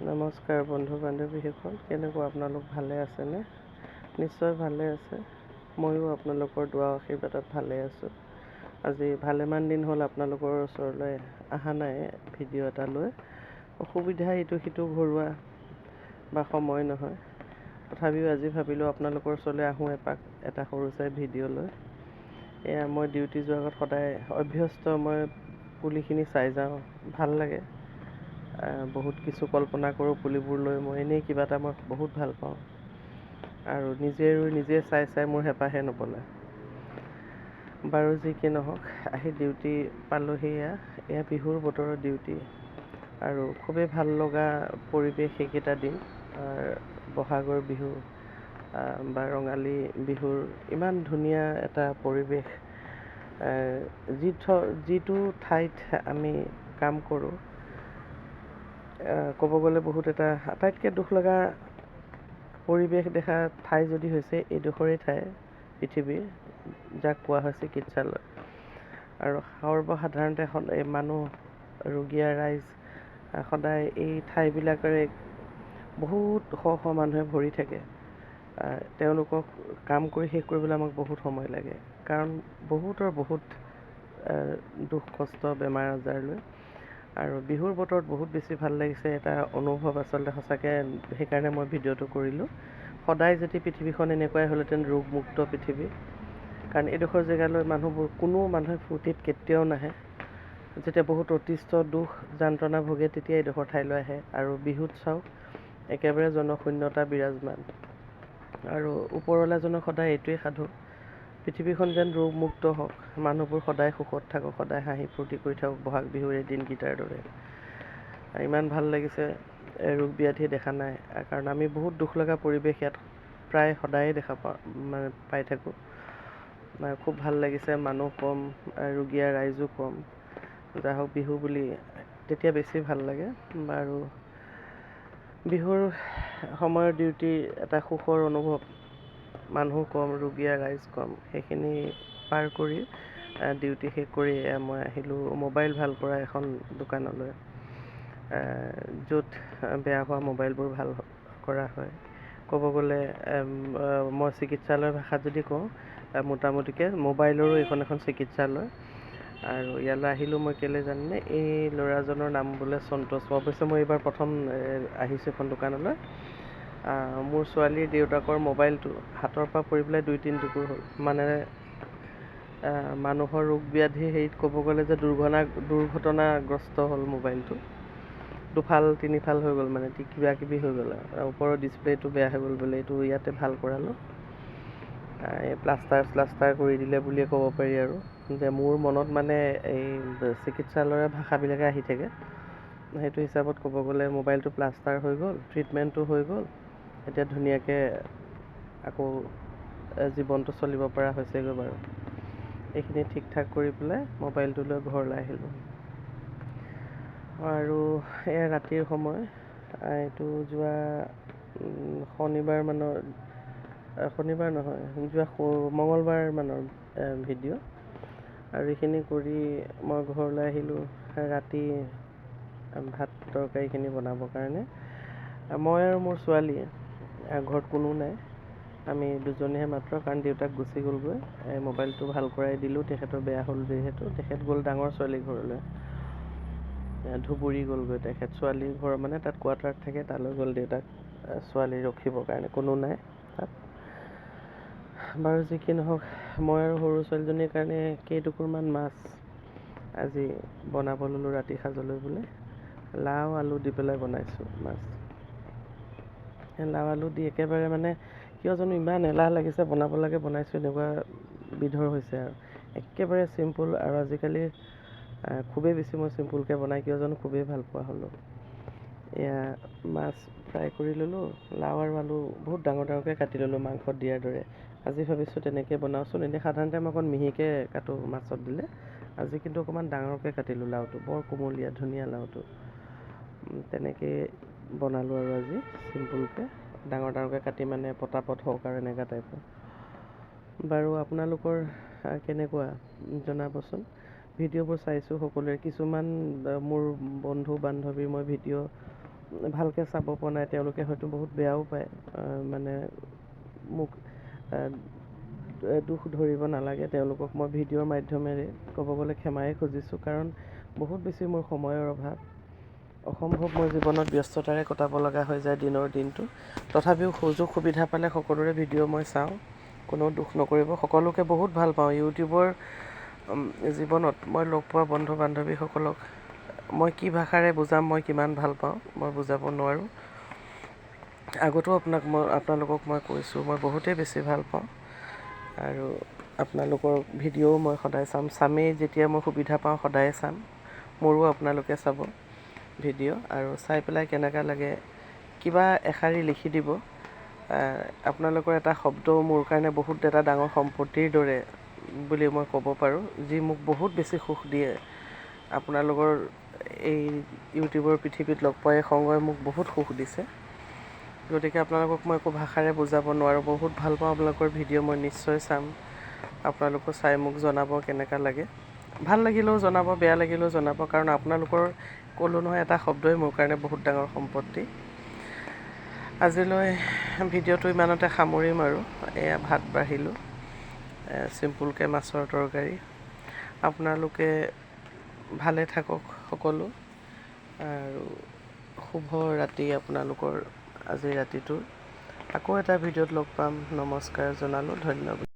নমস্কাৰ বন্ধু বান্ধৱীসকল, কেনেকুৱা আপোনালোক ভালে আছেনে? নিশ্চয় ভালে আছে। ময়ো আপোনালোকৰ দুৱা আশীৰ্বাদত ভালে আছোঁ। আজি ভালেমান দিন হ'ল আপোনালোকৰ ওচৰলৈ অহা নাই ভিডিঅ' এটা লৈ। অসুবিধা ইটো সিটো ঘৰুৱা বা সময় নহয়, তথাপিও আজি ভাবিলোঁ আপোনালোকৰ ওচৰলৈ আহোঁ এপাক এটা সৰু চাই ভিডিঅ' লৈ। এয়া মই ডিউটি যোৱাৰ আগত সদায় অভ্যস্ত মই পুলিখিনি চাই যাওঁ, ভাল লাগে। বহুত কিছু কল্পনা কৰোঁ পুলিবোৰ লৈ। মই এনেই কিবা এটা মই বহুত ভাল পাওঁ আৰু নিজে চাই মোৰ হেঁপাহে নপলায়। বাৰু যি কি নহওক, আহি ডিউটি পালোঁহি। এয়া বিহুৰ বতৰৰ ডিউটি আৰু খুবেই ভাল লগা পৰিৱেশ সেইকেইটা দিন। বহাগৰ বিহু বা ৰঙালী বিহুৰ ইমান ধুনীয়া এটা পৰিৱেশ। যিটো ঠাইত আমি কাম কৰোঁ, ক'ব গ'লে বহুত এটা আটাইতকৈ দুখ লগা পৰিৱেশ দেখা ঠাই যদি হৈছে এইডোখৰেই ঠাই পৃথিৱীৰ, যাক কোৱা হয় চিকিৎসালয়। আৰু সৰ্বসাধাৰণতে মানুহ, ৰোগীয়া ৰাইজ সদায় এই ঠাইবিলাকেৰে বহুত শ মানুহে ভৰি থাকে। তেওঁলোকক কাম কৰি শেষ কৰিবলৈ আমাক বহুত সময় লাগে, কাৰণ বহুত দুখ কষ্ট বেমাৰ আজাৰ লৈ। আৰু বিহুৰ বতৰত বহুত বেছি ভাল লাগিছে এটা অনুভৱ আচলতে সঁচাকৈ। সেইকাৰণে মই ভিডিঅ'টো কৰিলোঁ। সদায় যদি পৃথিৱীখন এনেকুৱাই হ'লহেঁতেন, ৰোগমুক্ত পৃথিৱী, কাৰণ এইডোখৰ জেগালৈ কোনো মানুহে ফূৰ্তিত কেতিয়াও নাহে। যেতিয়া বহুত অতিষ্ঠ দুখ যন্ত্ৰণা ভোগে তেতিয়া এইডোখৰ ঠাইলৈ আহে। আৰু বিহুত চাওক, একেবাৰে জনশূন্যতা বিৰাজমান। আৰু ওপৰৱালাজনৰ সদায় এইটোৱেই সাধু, পৃথিৱীখন যেন ৰোগমুক্ত হওক, মানুহবোৰ সদায় সুখত থাকক, সদায় হাঁহি ফূৰ্তি কৰি থাকক বহাগ বিহুৰ এই দিনকেইটাৰ দৰে। ইমান ভাল লাগিছে, ৰোগ ব্যাধি দেখা নাই। কাৰণ আমি বহুত দুখ লগা পৰিৱেশ ইয়াত প্ৰায় সদায়ে পাই থাকোঁ। খুব ভাল লাগিছে, মানুহ কম, ৰোগীয়া ৰাইজো কম। যাই হওক, বিহু বুলি তেতিয়া বেছি ভাল লাগে। আৰু বিহুৰ সময়ৰ ডিউটি এটা সুখৰ অনুভৱ। মানুহ কম, ৰোগীয়া ৰাইজ কম। সেইখিনি পাৰ কৰি ডিউটি শেষ কৰি মই আহিলোঁ মোবাইল ভাল কৰা এখন দোকানলৈ, য'ত বেয়া হোৱা মোবাইলবোৰ ভাল কৰা হয়। ক'ব গ'লে মই চিকিৎসালয়ৰ ভাষাত যদি কওঁ, মোটামুটিকৈ মোবাইলৰো এইখন এখন চিকিৎসালয়। আৰু ইয়ালৈ আহিলোঁ মই কেলৈ জানেনে? এই ল'ৰাজনৰ নাম বোলে সন্তোষ। অৱশ্যে মই এইবাৰ প্ৰথম আহিছোঁ এখন দোকানলৈ। মোৰ ছোৱালীৰ দেউতাকৰ মোবাইলটো হাতৰ পৰা পৰি পেলাই 2-3 টুকুৰ হ'ল। মানে মানুহৰ ৰোগ ব্যাধি হেৰিত ক'ব গ'লে যে দুৰ্ঘটনাগ্ৰস্ত হ'ল মোবাইলটো। 2-3 ফাল হৈ গ'ল, মানে কিবা কিবি হৈ গ'ল। ওপৰৰ ডিছপ্লেটো বেয়া হৈ গ'ল বোলে। এইটো ইয়াতে ভাল কৰালোঁ, প্লাষ্টাৰ কৰি দিলে বুলিয়ে ক'ব পাৰি। আৰু যে মোৰ মনত মানে এই চিকিৎসালয়ৰ ভাষাবিলাকে আহি থাকে। সেইটো হিচাপত ক'ব গ'লে মোবাইলটো প্লাষ্টাৰ হৈ গ'ল, ট্ৰিটমেণ্টটো হৈ গ'ল। এতিয়া ধুনীয়াকৈ আকৌ জীৱনটো চলিব পৰা হৈছেগৈ বাৰু। এইখিনি ঠিক ঠাক কৰি পেলাই মোবাইলটো লৈ ঘৰলৈ আহিলোঁ। আৰু এয়া ৰাতিৰ সময়, এইটো যোৱা শনিবাৰ নহয়, যোৱা মঙলবাৰ মানৰ ভিডিঅ'। আৰু এইখিনি কৰি মই ঘৰলৈ আহিলোঁ ৰাতি ভাত তৰকাৰীখিনি বনাবৰ কাৰণে। মই আৰু মোৰ ছোৱালী, ঘৰত কোনো নাই, আমি দুজনীহে মাত্ৰ, কাৰণ দেউতাক গুচি গ'লগৈ। মোবাইলটো ভাল কৰাই দিলোঁ, তেখেতৰ বেয়া হ'ল যিহেতু। তেখেত গ'ল ডাঙৰ ছোৱালীৰ ঘৰলৈ, ধুবুৰী গ'লগৈ তেখেত। ছোৱালীৰ ঘৰ মানে তাত কোৱাৰ্টাৰত থাকে, তালৈ গ'ল দেউতাক ছোৱালী ৰখিবৰ কাৰণে, কোনো নাই তাত। বাৰু যি কি নহওক, মই আৰু সৰু ছোৱালীজনীৰ কাৰণে কেইটুকুৰমান মাছ আজি বনাব ল'লোঁ ৰাতি সাঁজলৈ বোলে। লাও আলু দি পেলাই বনাইছোঁ মাছ। লাও আলু দি একেবাৰে মানে কিয় জানো ইমান এলাহ লাগিছে, বনাব লাগে বনাইছোঁ, এনেকুৱা বিধৰ হৈছে আৰু। একেবাৰে চিম্পুল। আৰু আজিকালি খুবেই বেছি মই চিম্পুলকৈ বনাই কিয় জানো খুবেই ভাল পোৱা হ'লোঁ। এয়া মাছ ফ্ৰাই কৰি ল'লোঁ, লাও আৰু আলু বহুত ডাঙৰকৈ কাটি ল'লোঁ মাংসত দিয়াৰ দৰে। আজি ভাবিছোঁ তেনেকৈ বনাওঁচোন। এনেই সাধাৰণতে মই অকণ মিহিকৈ কাটোঁ মাছত দিলে, আজি কিন্তু অকণমান ডাঙৰকৈ কাটিলোঁ লাওটো, বৰ কোমলীয়া ধুনীয়া লাওটো। তেনেকৈ বনালোঁ আৰু আজি চিম্পুলকৈ, ডাঙৰকৈ কাটি, মানে পটাপট হওক আৰু এনেকুৱা টাইপৰ। বাৰু আপোনালোকৰ কেনেকুৱা জনাবচোন। ভিডিঅ'বোৰ চাইছোঁ সকলোৰে, কিছুমান মোৰ বন্ধু বান্ধৱীৰ মই ভিডিঅ' ভালকৈ চাব পৰা নাই, তেওঁলোকে হয়তো বহুত বেয়াও পায়। মানে মোক দুখ ধৰিব নালাগে, তেওঁলোকক মই ভিডিঅ'ৰ মাধ্যমেৰে ক'ব গ'লে ক্ষমাই খুজিছোঁ, কাৰণ বহুত বেছি মোৰ সময়ৰ অভাৱ। অসম্ভৱ মোৰ জীৱনত ব্যস্ততাৰে কটাব লগা হৈ যায় দিনৰ দিনটো। তথাপিও সুযোগ সুবিধা পালে সকলোৰে ভিডিঅ' মই চাওঁ, কোনো দুখ নকৰিব। সকলোকে বহুত ভাল পাওঁ। ইউটিউবৰ জীৱনত মই লগ পোৱা বন্ধু বান্ধৱীসকলক মই কি ভাষাৰে বুজাম, মই কিমান ভাল পাওঁ মই বুজাব নোৱাৰোঁ। আগতো আপোনালোকক মই কৈছোঁ, মই বহুতেই বেছি ভাল পাওঁ। আৰু আপোনালোকৰ ভিডিঅ'ও মই সদায় চামেই, যেতিয়া মই সুবিধা পাওঁ সদায়ে চাম। মোৰো আপোনালোকে চাব ভিডিঅ', আৰু চাই পেলাই কেনেকুৱা লাগে কিবা এষাৰি লিখি দিব। আপোনালোকৰ এটা শব্দও মোৰ কাৰণে বহুত এটা ডাঙৰ সম্পত্তিৰ দৰে বুলি মই ক'ব পাৰোঁ, যি মোক বহুত বেছি সুখ দিয়ে। আপোনালোকৰ এই ইউটিউবৰ পৃথিৱীত লগ পোৱা এই সংগই মোক বহুত সুখ দিছে। গতিকে আপোনালোকক মই একো ভাষাৰে বুজাব নোৱাৰোঁ। বহুত ভাল পাওঁ আপোনালোকৰ ভিডিঅ', মই নিশ্চয় চাম। আপোনালোকো চাই মোক জনাব কেনেকুৱা লাগে। ভাল লাগিলেও জনাব, বেয়া লাগিলেও জনাব, কাৰণ আপোনালোকৰ ক'লো নহয়, এটা শব্দই মোৰ কাৰণে বহুত ডাঙৰ সম্পত্তি। আজিলৈ ভিডিঅ'টো ইমানতে সামৰিম আৰু। এয়া ভাত বাঢ়িলোঁ, চিম্পুলকৈ মাছৰ তৰকাৰী। আপোনালোকে ভালে থাকক সকলো, আৰু শুভ ৰাতি আপোনালোকৰ আজিৰ ৰাতিটোৰ। আকৌ এটা ভিডিঅ'ত লগ পাম। নমস্কাৰ জনালোঁ, ধন্যবাদ।